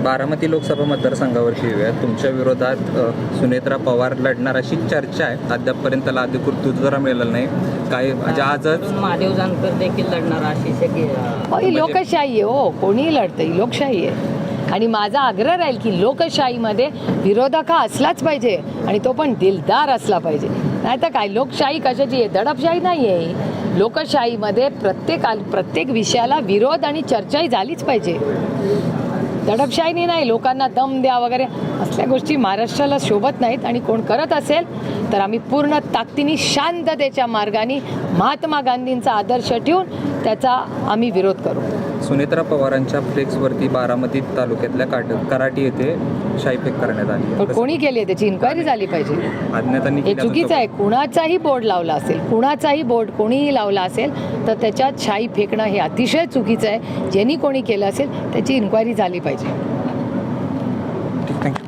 बारामती लोकसभा मतदारसंघावरची येऊया. तुमच्या विरोधात सुनेत्रा पवार लढणार अशी चर्चा आहे. अद्यापपर्यंत त्याला अधिकृत दुजोरा मिळालेला नाही. काय म्हणजे आजच महादेव जानकर देखील लढणार अशी शक्यता. ही लोकशाही आहे हो, कोणीही लढतं, ही लोकशाही आहे. आणि माझा आग्रह राहील की लोकशाहीमध्ये विरोधक हा असलाच पाहिजे आणि तो पण दिलदार असला पाहिजे. नाही तर काय लोकशाही कशाची आहे? दडपशाही नाही आहे. लोकशाहीमध्ये प्रत्येक विषयाला विरोध आणि चर्चाही झालीच पाहिजे. दडपशाहीने नाही, लोकांना दम द्या वगैरे असल्या गोष्टी महाराष्ट्राला शोभत नाहीत. आणि कोण करत असेल तर आम्ही पूर्ण ताकदीने शांततेच्या मार्गाने महात्मा गांधींचा आदर्श ठेवून त्याचा आम्ही विरोध करू. सुनेत्रा पवारांच्या फ्लेक्सवरती बारामती तालुक्यातल्या कराटी येथे शाईफेक करण्यात आली. पण कोणी केली आहे त्याची इन्क्वायरी झाली पाहिजे. अज्ञातांनी हे चुकीचं आहे. कुणाचाही बोर्ड लावला असेल, कुणाचाही बोर्ड कोणीही लावला असेल तर त्याच्यात शाई फेकणं हे अतिशय चुकीचं आहे. ज्यांनी कोणी केलं असेल त्याची इन्क्वायरी झाली पाहिजे. थँक्यू.